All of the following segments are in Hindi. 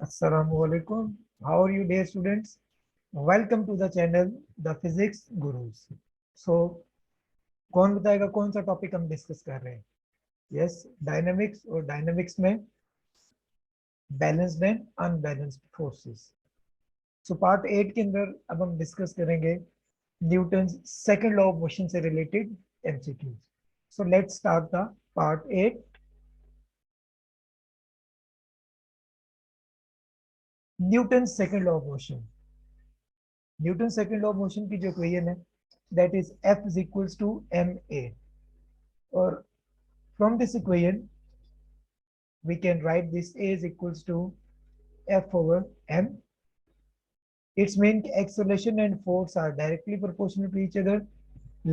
Assalamualaikum. How are you, dear students? Welcome to the channel, The Physics Gurus. So, कौन बताएगा कौन सा टॉपिक हम डिस्कस कर रहे हैं? यस, डायनामिक्स और डायनामिक्स में balanced and unbalanced forces. So part 8 के अंदर अब हम डिस्कस करेंगे Newton second law of motion से related MCQs. So let's start the part 8. Newton second law of motion. Newton second law of motion की जो इक्वेशन है that is F is equals to ma, or from this equation we can write this A is equals to F over m. Its mean acceleration and force are directly proportional to each other.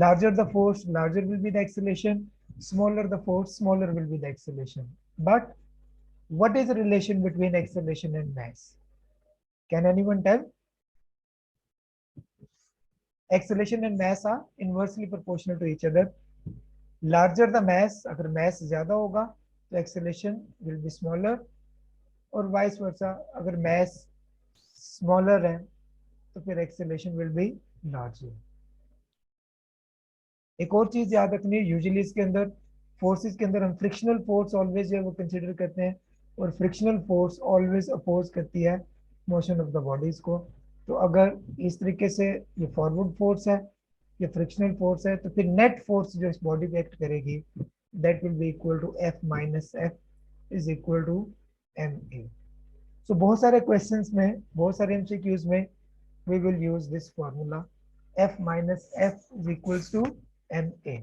Larger the force, larger will be the acceleration. Smaller the force, smaller will be the acceleration. But what is the relation between acceleration and mass? Can anyone tell? Acceleration and mass are inversely proportional to each other. Larger the mass, अगर mass ज़्यादा होगा तो acceleration will be smaller, और vice versa, अगर mass smaller है तो फिर acceleration will be larger. एक और चीज याद रखनी है, यूजुअली इसके अंदर फोर्सेस के अंदर हम फ्रिक्शनल फोर्स ऑलवेज जो है वो कंसिडर करते हैं, और फ्रिक्शनल फोर्स ऑलवेज अपोज करती है मोशन ऑफ द बॉडीज को. तो अगर इस तरीके से ये फॉरवर्ड फोर्स है, ये फ्रिक्शनल फोर्स है, तो फिर नेट फोर्स जो इस बॉडी पे एक्ट करेगी that will be equal to F minus F is equal to M a. So बहुत सारे क्वेश्चंस में, बहुत सारे एमसीक्यूज में we will use this formula f minus f is equals to ma.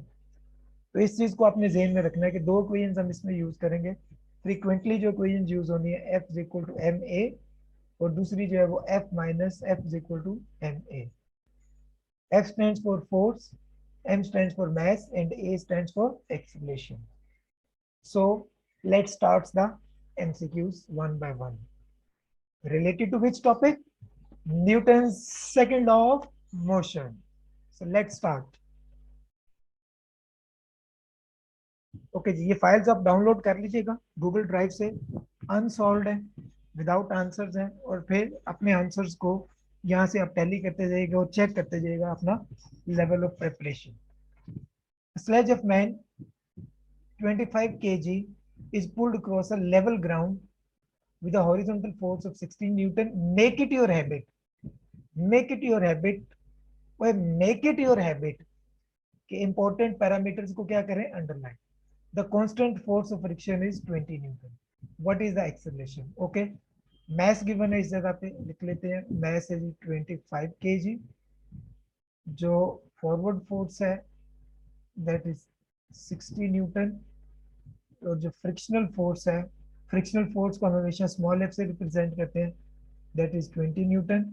तो इस चीज को आपने ध्यान में रखना है कि दो इक्वेशंस हम इसमें यूज करेंगे. फ्रीक्वेंटली जो इक्वेशन यूज होनी है f is equal to ma, और दूसरी जो है वो f minus f is equal to ma. f stands for force, m stands for mass, and a stands for acceleration. So let's start the MCQs one by one. Related to which topic? Newton's second law of motion. So let's start. Okay जी, ये फाइल्स आप डाउनलोड कर लीजिएगा गूगल ड्राइव से. अनसॉल्व्ड है, विदाउट आंसर्स हैं, और फिर अपने आंसर्स को यहाँ से आप टैली करते जाइएगा और चेक करते जाइएगा अपना level of preparation. Sledge of man 25 kg is pulled across a level ground with a horizontal force of 16 Newton. Make it your habit. Make it your habit. वह make it your habit कि इंपॉर्टेंट पैरामीटर्स को क्या करें, underline. The constant force of friction is 20 Newton. What is the acceleration? Okay, mass given है, इस जगह पे लिख लेते हैं. mass है 25 kg. जो फॉरवर्ड फोर्स है that is 60 Newton. और जो फ्रिक्शनल फोर्स है, फ्रिक्शनल फोर्स को हम हमेशा स्मॉल एफ से रिप्रेजेंट करते हैं, that is 20 Newton.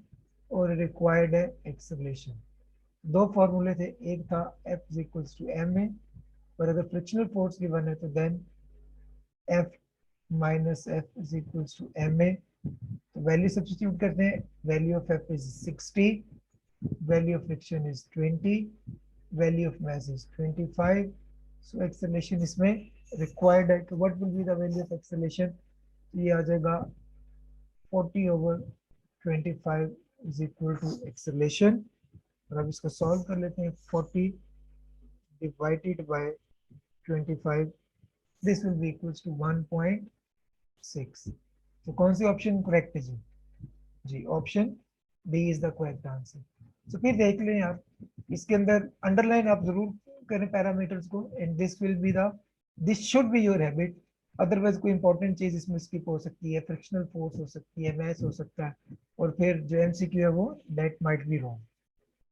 और रिक्वायर्ड है एक्सेलरेशन. दो फॉर्मूले थे, एक था F is equals to ma, और अगर फ्रिक्शनल फोर्स गिवन है तो then F minus F is equals to ma. तो वैल्यू सब्स्टिट्यूट करते हैं. Value of F is 60, value of friction is 20, value of mass is 25. So acceleration इसमें रिक्वायर्ड है कि what will be the value of acceleration. ये आ जाएगा 40 over 25 is equal to acceleration. और अब इसको सॉल्व कर लेते हैं. 40 divided by 25, this will be equals to 1.6. तो कौन सी ऑप्शन करेक्ट है जी? जी, option B is the correct answer. तो फिर देख लें आप, इसके अंदर अंडरलाइन आप जरूर करें पैरामीटर्स को, and this will be the, this should be your habit. Otherwise कोई इंपॉर्टेंट चीज इसमें स्किप हो सकती है, फ्रिक्शनल फोर्स हो सकती है, मैस हो सकता है, और फिर जो एमसीक्यू है वो दैट माइट बी रॉन्ग.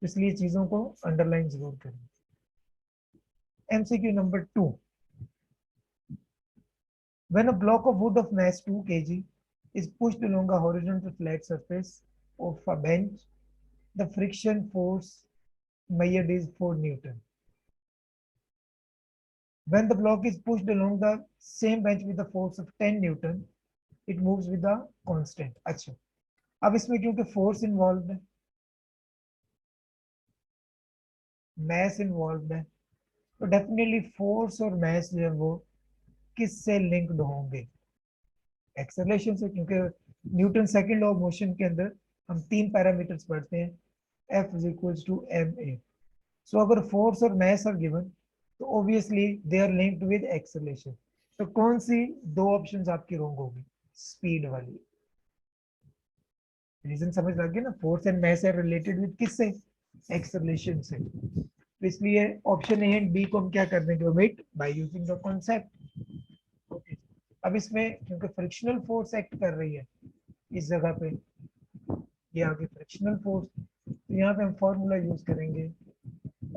इसलिए चीजों को अंडरलाइन जरूर करें. MCQ number 2. When a block of wood of mass 2 kg is pushed along a horizontal flat surface of a bench, the friction force measured is 4 Newton. When the block is pushed along the same bench with a force of 10 Newton, it moves with a constant. अच्छा, अब इसमें क्योंकि फोर्स इन्वॉल्व है, मैस इन्वॉल्व है, तो डेफिनेटली फोर्स और मैस जो है वो किससे लिंक्ड होंगे? एक्सेलरेशन से, क्योंकि Newton second law of motion के अंदर हम तीन पैरामीटर्स पढ़ते हैं, F is equals to ma। So अगर फोर्स और मास आर गिवन तो obviously they are linked with acceleration. तो कौन सी दो ऑप्शंस आपकी रॉन्ग होगी? स्पीड वाली। रीजन समझ लग गया ना, force and mass are related with किससे? एक्सेलरेशन से। तो इसलिए ऑप्शन ए एंड बी को हम क्या कर देंगे? Omit bye using the concept. Okay, अब इसमें क्योंकि फ्रिक्शनल फोर्स एक्ट कर रही है इस जगह पे, ये आगे फ्रिक्शनल फोर्स, तो यहाँ पे हम फॉर्मूला यूज करेंगे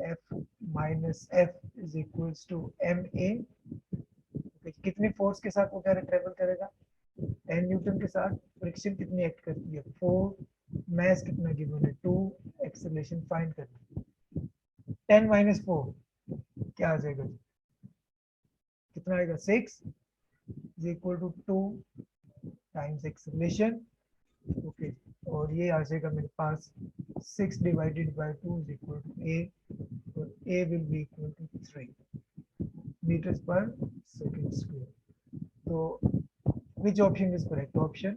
F minus F is equals to M A. कितने फोर्स के साथ वो क्या ट्रेवल करेगा? 10 न्यूटन के साथ। फ्रिक्शन कितनी एक्ट करती है? 4। मास कितना गिवन है? 2। एक्सेलरेशन फाइंड करना। 10 माइनस 4 क्या आ जाएगा? कितना आएगा? 6 is equal to 2 times acceleration. Okay, और ये आ जाएगा मेरे पास 6 divided by 2 is equal to a, और a will be equal to 3 metres पर सेकेंड स्क्वायर। तो which option is correct? Option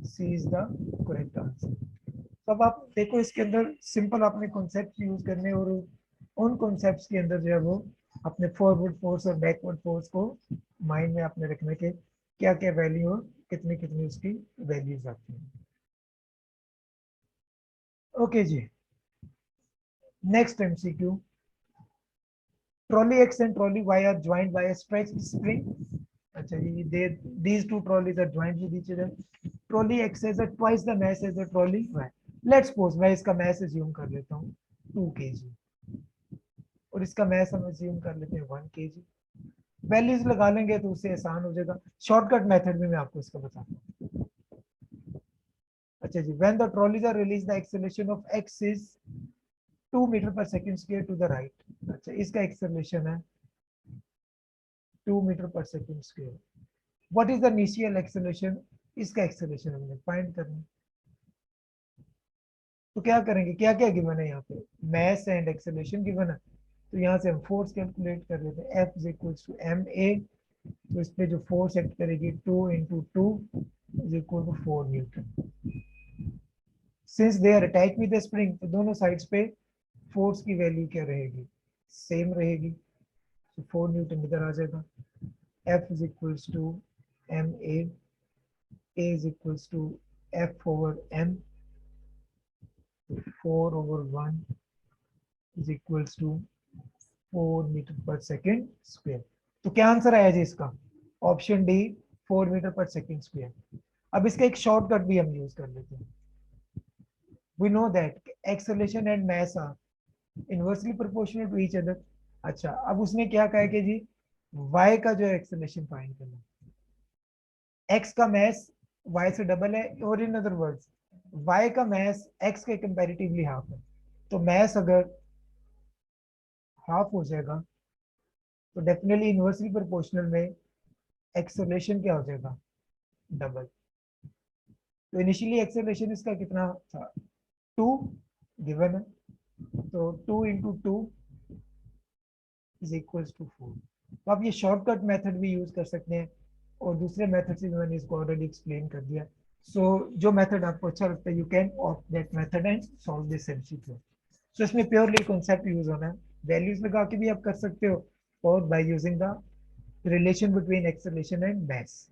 C is the correct answer। तो अब आप देखो इसके अंदर सिंपल आपने कॉन्सेप्ट यूज करने, और उन कॉन्सेप्ट्स के अंदर जो है वो अपने फॉरवर्ड फोर्स और बैकवर्ड फोर्स को माइंड में आपने रखने के क्या क्या वैल्यू और कितनी कितनी उसकी वैल्यूज आती हैं। ओके जी, next MCQ. Trolley X and trolley Y are joint by a stretched spring. अच्छा जी, they these two trolleys are joined with each other। Trolley X has a twice the mass as the trolley Y. Let's suppose मैं इसका मास अज्यूम कर लेता हूँ 2 kg, और इसका मास हम अज्यूम कर लेते हैं 1 kg। वैल्यूज लगा लेंगे तो उससे आसान हो जाएगा। शॉर्टकट मेथड में मैं आपको इसका बताता हूँ। अच्छा जी, when the trolleys are released the acceleration of x is 2 metre पर second square to the right. अच्छा, इसका एक्सेलरेशन है 2 मीटर पर second square. What is the initial acceleration? इसका एक्सेलरेशन हमने फाइंड करना। तो क्या करेंगे? क्या क्या गिवन है यहाँ पे? मास एंड एक्सेलरेशन गिवन है, तो यहाँ से हम फोर्स कैलकुलेट कर लेते हैं। F is equals to M A. तो इस पे जो फोर्स एक्ट करेगी 2 into 2 is equal to 4 newton. Since they are attach with the spring, तो दोनों साइड्स पे फोर्स की वैल्यू क्या रहेगी? सेम रहेगी। तो 4 न्यूटन इधर आ जाएगा। F is equals to M A is equals to F over m। 4 over 1 is equals to 4 metre पर सेकेंड स्क्वायर। तो क्या आंसर आया जी इसका? ऑप्शन डी, 4 मीटर पर सेकेंड स्क्वायर। अब इसका एक शॉर्टकट भी हम यूज कर लेते हैं। We know that acceleration and mass are inversely proportional to each other. अच्छा, अब उसने क्या कहा कि जी y का जो एक्सेलरेशन फाइंड करना, x का मास y से डबल है, और इन अदर वर्ड्स y का मास x के कंपैरेटिवली हाफ है। तो मास अगर हाफ हो जाएगा तो डेफिनेटली इनवर्सली प्रोपोर्शनल में एक्सेलरेशन क्या हो जाएगा? डबल। तो इनिशियली एक्सेलरेशन इसका कितना था? 2 गिवन है, तो 2 इंटू 2 इज इक्वल्स टू 4। तो आप ये शॉर्टकट मेथड भी यूज कर सकते हैं, और दूसरे मेथड से मैंने इसको ऑलरेडी एक्सप्लेन कर दिया। सो जो मेथड आपको अच्छा लगता है, you can opt that method and solve this MCQ. So इसमें प्योरली कॉन्सेप्ट यूज होना है। वैल्यूज लगा के भी आप कर सकते हो, और by using the relation between acceleration and mass.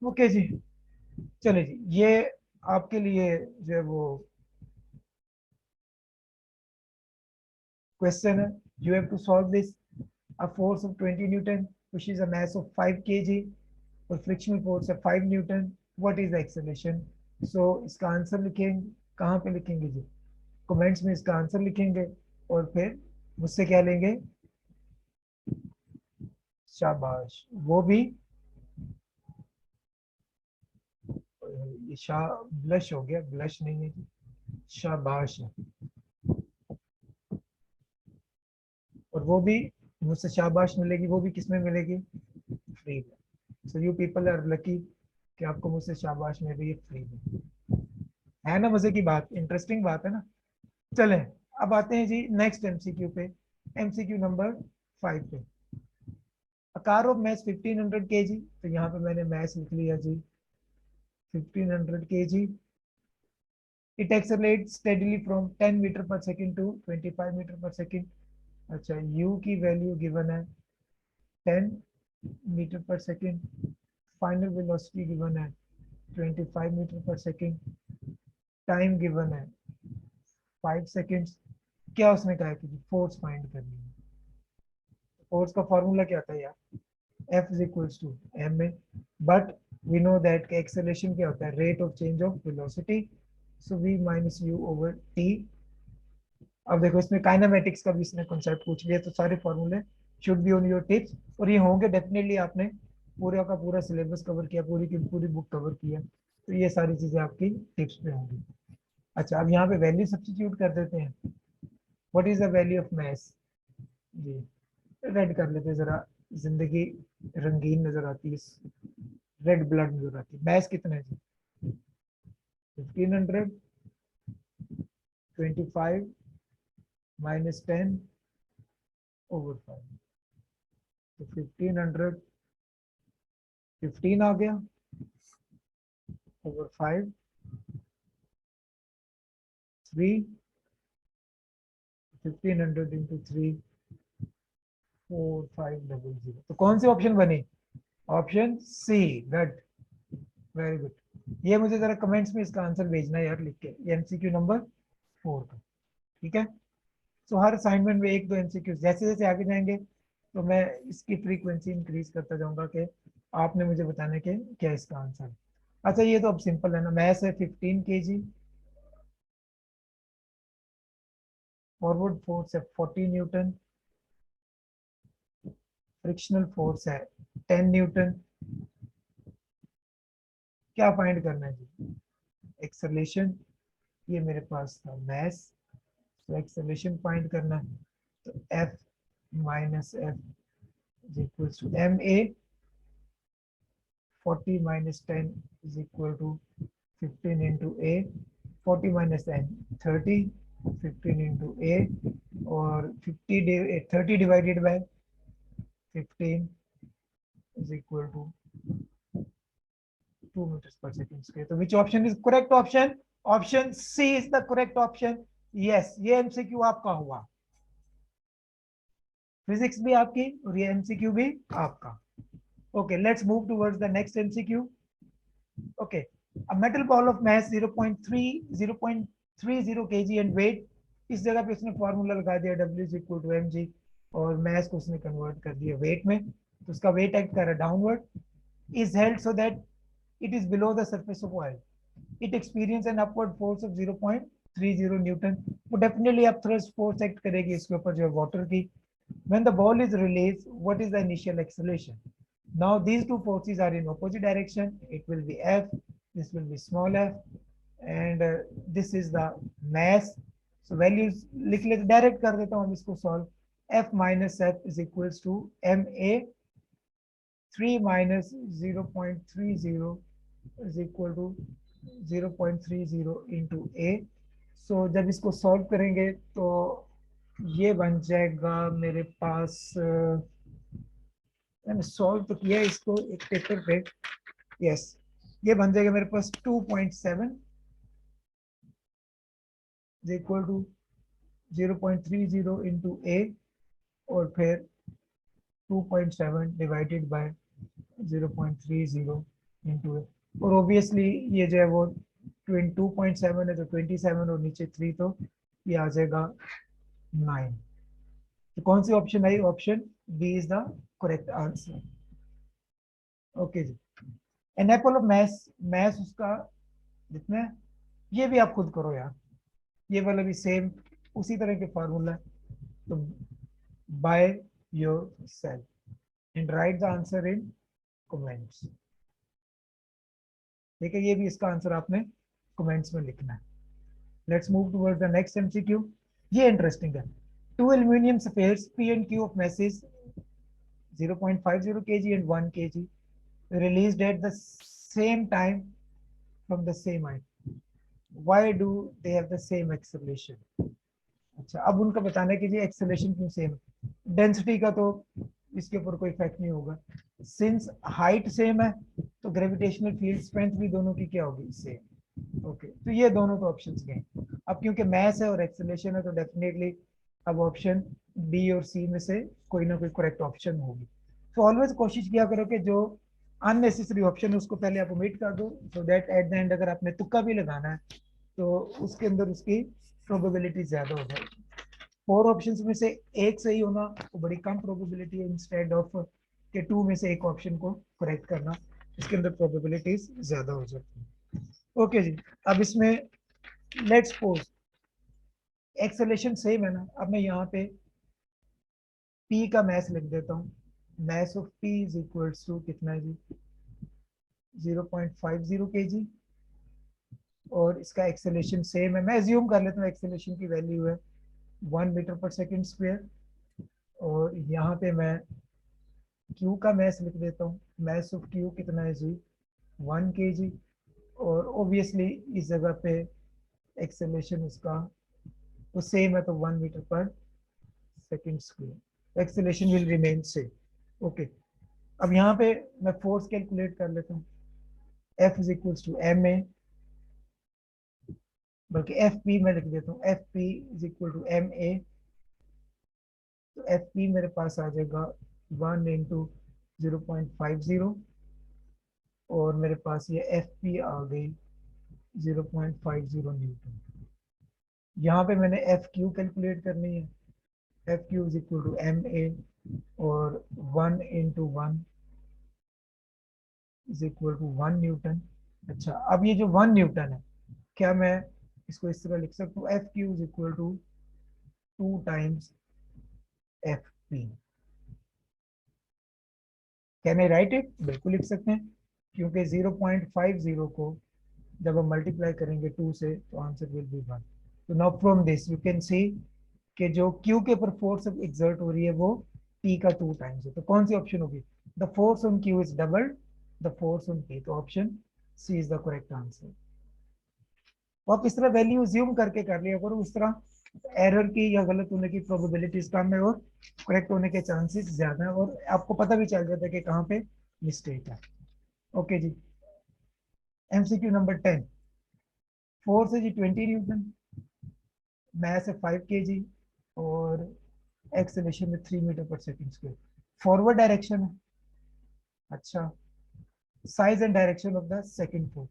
Okay जी, चले जी, ये आपके लिए जो है वो क्वेश्चन है। You have to solve this. A force of 20 newton pushes a mass of 5 kg, और फ्रिक्शनल फोर्स है 5 newton. What is the acceleration? So इसका आंसर लिखेंगे, कहाँ पे लिखेंगे जी? कमेंट्स में इसका आंसर लिखेंगे, और फिर मुझसे क्या लेंगे? शाबाश। वो भी ये शाह ब्लश हो गया, ब्लश नहीं है जी, शाबाश है। और वो भी मुझसे शाबाश मिलेगी, वो भी किसमें मिलेगी? फ्री में। So you people are lucky कि आपको मुझसे शाबाश मिल रही है फ्री में। है ना मजे की बात, इंटरेस्टिंग बात है ना। चलें, अब आते हैं जी नेक्स्ट एमसीक्यू पे, एमसीक्यू नंबर 5 पे। कार ऑफ mass 1500 kg, तो यहाँ पे मैंने mass लिख लिया जी 1500 kg. It accelerates steadily from 10 metre पर सेकेंड टू 25 मीटर पर सेकेंड. अच्छा, u की वैल्यू गिवन है 10 मीटर पर सेकेंड. फाइनल वेलोसिटी गिवन है 25 मीटर पर सेकेंड. टाइम गिवन है 5 सेकेंड्स. क्या उसने कहा है कि फोर्स फाइंड करनी है. फोर्स का फॉर्मूला क्या था यार, F is equals to ma, but we know that acceleration क्या होता है, rate of change of velocity, so v minus u over t. अब देखो इसमें काइनेमेटिक्स का भी इसने कॉन्सेप्ट पूछ लिया, तो सारे फॉर्मूले should be on your tips, और ये होंगे डेफिनेटली. आपने पूरा का पूरा सिलेबस कवर किया, पूरी की पूरी बुक कवर किया, तो ये सारी चीजें आपकी टिप्स पे होंगी. अच्छा, अब यहाँ पे वैल्यू सब्स्टिट्यूट कर देते हैं. What is the value of mass जी, रेड कर लेते हैं जरा, जिंदगी रंगीन नजर आती है, रेड ब्लड नजर आती है. मैस कितना है जी, 1500, 25 माइनस 10 ओवर 5, तो 1500 15 आ गया ओवर 5 3, 1500 इंटू 3 4500. तो कौन सी ऑप्शन बनी, option C, good, very good. ये मुझे जरा कमेंट्स में इसका आंसर भेजना है यार लिख के, एमसीक्यू नंबर 4 का. ठीक है, तो हर असाइनमेंट में एक दो एमसीक्यू, जैसे जैसे आगे जाएंगे तो मैं इसकी फ्रीक्वेंसी इंक्रीज करता जाऊंगा कि आपने मुझे बताने के क्या इसका आंसर है. अच्छा, ये तो अब सिंपल है ना, मैस है 15 kg, फॉरवर्ड फोर्स है 40 न्यूटन, फ्रिक्शनल फोर्स है 10 न्यूटन. क्या फाइंड करना है जी, एक्सेलरेशन. ये मेरे पास था मैस, तो एक्सेलरेशन फाइंड करना है, तो F minus F is equals to ma. 40 minus 10 is equal to 15 into a. 40 minus 10 30, 15 into a, और 30 divided by 15 is equal to 2 meters per second square. तो which option is correct option? Option C is the correct option. Yes, ये एमसीक्यू आपका हुआ, फिजिक्स भी आपकी और ये एमसीक्यू भी आपका. Okay, let's move towards the next MCQ. Okay, a metal ball of mass 0.30 kg and weight. इस जगह पे उसने फॉर्मूला लगा दिया W is equal to mg, और mass को उसने कन्वर्ट कर दिया weight में, तो उसका weight एक्ट कर रहा है downward. is held so that it is below the surface of oil. It experience an upward force of 0.30 Newton. वो डेफिनेटली अब थ्रस्ट फोर्स एक्ट करेगी इसके ऊपर जो है वाटर की. When the ball is released, what is the initial acceleration? Now these two forces are in opposite direction. It will be F, this will be small f, and this is the mass. So values लिख लेते, डायरेक्ट कर देता हूँ हम इसको solve. F minus F is equals to ma. 3 minus 0.30 is equal to 0.30 into a. So जब इसको सॉल्व करेंगे तो ये बन जाएगा मेरे पास, मैंने सॉल्व तो किया है इसको एक पेपर पे. यस, ये बन जाएगा मेरे पास 2.7 इज इक्वल टू 0.30 इंटू ए, और फिर 2.7 डिवाइडेड बाय 0.30 इंटू ए. और ऑब्वियसली ये जो है वो 2.7 है तो 27, और नीचे 3, तो ये आ जाएगा 9. तो कौन सी ऑप्शन आई, option B is the correct answer. Okay जी. An apple of mass, mass उसका जितना है, ये भी आप खुद करो यार, ये वाला भी सेम उसी तरह के फार्मूला है. तो by your self and right the answer in comments. ठीक है, ये भी इसका आंसर आपने कमेंट्स में लिखना है. Let's move towards the next MCQ. ये इंटरेस्टिंग है. To aluminium spheres P and Q of masses 0.50 kg and 1 kg released at the same time from the same height. Why do they have the same acceleration? अच्छा, अब उनका बताना है कि जी एक्सेलरेशन क्यों सेम. डेंसिटी का तो इसके ऊपर कोई इफेक्ट नहीं होगा। सिंस हाइट सेम है तो ग्रेविटेशनल फील्ड स्ट्रेंथ भी दोनों की क्या होगी, सेम। ओके, तो ये दोनों तो ऑप्शंस गए। अब क्योंकि मैथ है और एक्सेलरेशन है तो डेफिनेटली अब ऑप्शन बी और सी में से कोई ना कोई करेक्ट ऑप्शन होगी। तो ऑलवेज कोशिश किया करो कि जो अननेसेसरी ऑप्शन है उसको पहले आप ओमिट कर दो, so that at the end अगर आपने तुक्का भी लगाना है तो उसके अंदर उसकी प्रोबेबिलिटी ज्यादा हो जाएगी। फोर ऑप्शंस में से एक सही होना तो बड़ी कम प्रोबेबिलिटी है, इंस्टेड ऑफ के टू में से एक ऑप्शन को करेक्ट करना, इसके अंदर प्रोबेबिलिटीज ज्यादा हो जाती है। ओके जी, अब इसमें लेट्स सपोज एक्सेलेरेशन सेम है ना। अब मैं यहाँ पे पी का मैथ लिख देता हूँ। Mass of P is equals to कितना है जी, 0.50 kg। और इसका एक्सेलेरेशन सेम है, मैं एज्यूम कर लेता हूँ एक्सेलेरेशन की वैल्यू है 1 मीटर पर सेकेंड स्क्वायर। और यहाँ पे मैं क्यू का मैथ लिख देता हूँ। मैथ ऑफ क्यू कितना है जी, 1 kg। और ऑब्वियसली इस जगह पे एक्सेलेरेशन उसका तो सेम है, तो 1 मीटर पर second square, acceleration will remain same. Okay, अब यहाँ पे मैं फोर्स कैलकुलेट कर लेता हूँ। F is equals to M A, बल्कि एफ पी मैं लिख देता हूँ, F P is equal to M A. तो एफ पी मेरे पास आ जाएगा 1 × 0.50। और मेरे पास ये एफ पी आ गई 0.50 न्यूटन। यहाँ पे मैंने एफ क्यू कैलकुलेट करनी है। F Q is equal to M A, और 1 × 1 इज इक्वल टू 1 न्यूटन। अच्छा, अब ये जो 1 न्यूटन है, क्या मैं इसको इस तरह लिख सकता हूँ, F Q is equal to 2 times F P. Can I write it? बिल्कुल लिख सकते हैं, क्योंकि 0.50 को जब हम मल्टीप्लाई करेंगे 2 से तो आंसर विल बी 1। तो now from this you can see कि जो क्यू के ऊपर फोर्स एक्सर्ट हो रही है वो पी का 2 टाइम्स है। तो कौन सी ऑप्शन होगी? The force on Q is double the force on P. तो option C is the correct answer. तो आप इस तरह वैल्यू ज्यूम करके कर लिया करो, इस तरह एरर की या गलत होने की प्रोबेबिलिटीज कम है और करेक्ट होने के चांसेस ज्यादा है, और आपको पता भी चल जाता है कि कहाँ पे मिस्टेक है। ओके जी, एमसीक्यू नंबर 10। फोर्स है जी 20 न्यूटन, मैस है 5 kg, और एक्सेलरेशन में 3 मीटर पर सेकेंड स्क्वायर। फॉरवर्ड डायरेक्शन है। अच्छा, size and direction of the second force.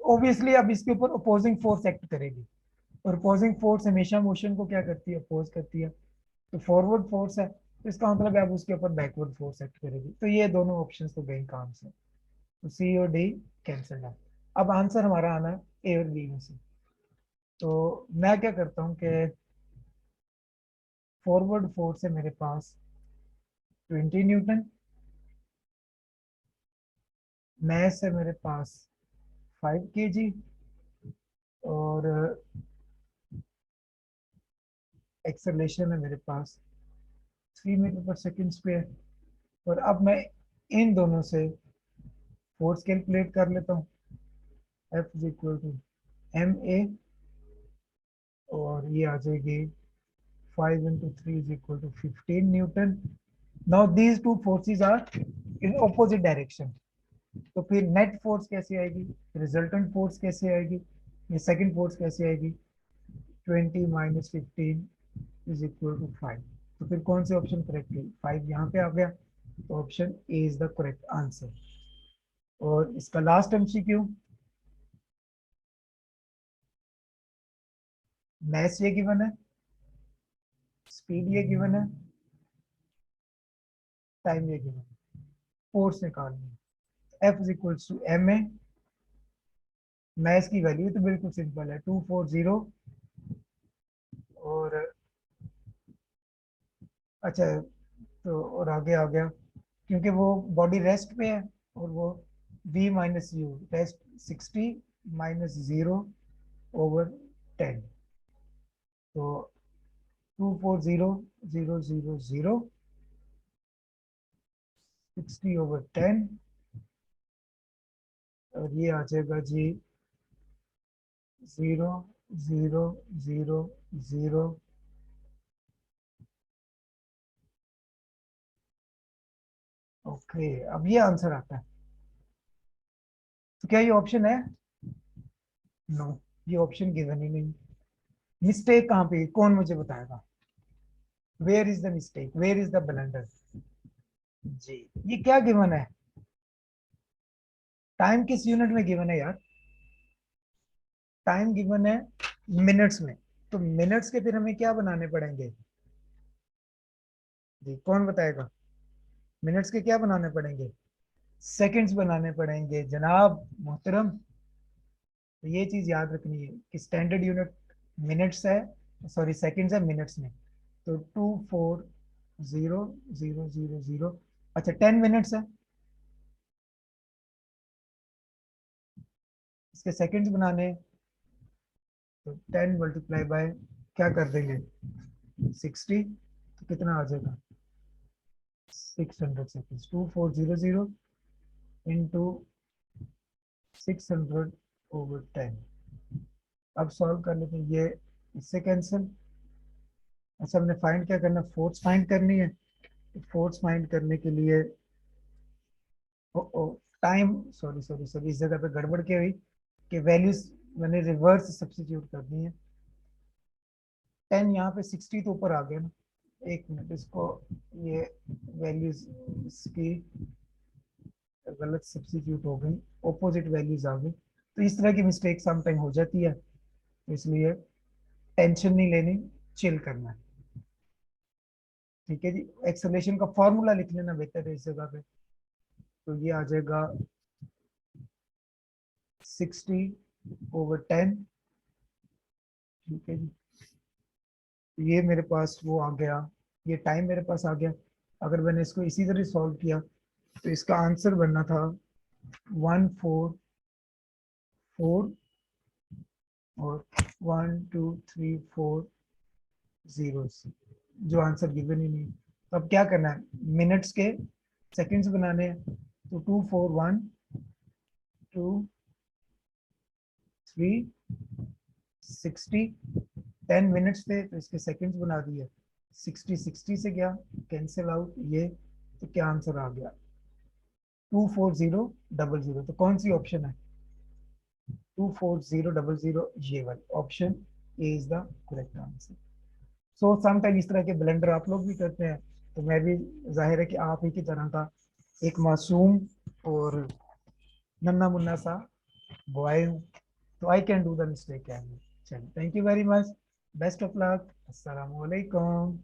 Obviously अब इसके ऊपर अपोजिंग फोर्स एक्ट करेगी, और अपोजिंग फोर्स हमेशा मोशन को क्या करती है, अपोज करती है। तो फॉरवर्ड फोर्स है तो इसका मतलब है अब उसके ऊपर बैकवर्ड फोर्स एक्ट करेगी। तो ये दोनों ऑप्शंस तो गए काम से, तो सी और डी कैंसिल है। अब आंसर हमारा आना है ए और बी में से। तो मैं क्या करता हूँ कि फॉरवर्ड फोर्स है मेरे पास 20 न्यूटन, मैस है मेरे पास 5 kg, और एक्सेलरेशन है मेरे पास 3 मीटर पर सेकेंड स्क्वायर। और अब मैं इन दोनों से फोर्स कैलकुलेट कर लेता हूँ। F is equal to M A, और ये आ जाएगी 5 × 3 is equal to 15 newton. Now these two forces are in opposite direction. तो फिर नेट फोर्स कैसे आएगी, रिजल्टेंट फोर्स कैसे आएगी, ये सेकंड फोर्स कैसे आएगी? 20 - 15 इज इक्वल टू 5। तो फिर कौन से ऑप्शन करेक्ट है? 5 यहाँ पे आ गया, तो option A is the correct answer. और इसका लास्ट एमसीक्यू, मैथ्स ये गिवन है, स्पीड ये गिवन है, टाइम ये गिवन है, फोर्स निकालनी है। F is equal to M A, mass की वैल्यू तो बिल्कुल सिंपल है 240। और अच्छा, तो और आगे आ गया, क्योंकि वो बॉडी रेस्ट पे है, और वो v - u रेस्ट 60 - 0/10। तो 240 0 0 0 60/10, और ये आ जाएगा जी 0 0 0 0 ओके, अब ये आंसर आता है, तो क्या ये ऑप्शन है? नो, ये ऑप्शन गिवन ही नहीं। मिस्टेक कहाँ पे है? कौन मुझे बताएगा? Where is the mistake, where is the blunder? जी, ये क्या गिवन है? टाइम किस यूनिट में गिवन है यार? टाइम गिवन है मिनट्स में। तो मिनट्स के फिर हमें क्या बनाने पड़ेंगे? जी, कौन बताएगा? मिनट्स के क्या बनाने पड़ेंगे? सेकंड्स बनाने पड़ेंगे जनाब मोहतरम। तो ये चीज याद रखनी है कि स्टैंडर्ड यूनिट मिनट्स है, सॉरी सेकंड्स है मिनट्स में। तो 2400000। अच्छा, 10 मिनट्स है, इसके सेकंड्स बनाने हैं, तो 10 × क्या कर देंगे? 60। तो कितना आ जाएगा? 600 सेकेंड्स। 2400 इंटू 600/10। अब सॉल्व कर लेते हैं ये, इससे कैंसिल। अच्छा, हमने फाइंड क्या करना? फोर्स फाइंड करनी है। फोर्स फाइंड करने के लिए ओ ओ टाइम, सॉरी सॉरी सॉरी, इस जगह पे गड़बड़ क्या हुई कि वैल्यूज मैंने रिवर्स सब्स्टिट्यूट कर दी है। 10 यहाँ पे 60 तो ऊपर आ गया ना। एक मिनट, इसको ये वैल्यूज इसकी गलत सब्स्टिट्यूट हो गई, ऑपोजिट वैल्यूज आ गई। तो इस तरह की मिस्टेक सम टाइम हो जाती है, तो इसलिए टेंशन नहीं लेनी, चिल करना है। ठीक है जी, एक्सेलरेशन का फॉर्मूला लिख लेना बेहतर है इस जगह पे। तो ये आ जाएगा 60/10। ठीक है जी, ये मेरे पास वो आ गया, ये टाइम मेरे पास आ गया। अगर मैंने इसको इसी तरह सॉल्व किया तो इसका आंसर बनना था 144, और 1 2 3 4 जो आंसर गिवन ही नहीं। तो अब क्या करना है? मिनट्स के सेकंड्स बनाने हैं, तो 241 2 3 60। 10 मिनट्स थे तो इसके सेकंड्स बना दिए। 60 से गया, कैंसिल आउट ये, तो क्या आंसर आ गया? 24000। तो कौन सी ऑप्शन है? 24000, ये वाली option A is the correct answer. So sometime इस तरह के ब्लेंडर आप लोग भी करते हैं, तो मैं भी, जाहिर है कि आप ही की तरह का एक मासूम और नन्ना मुन्ना सा बॉय हूँ, तो I can do the mistake. चलिए, thank you very much, best of luck, अस्सलाम वालेकुम।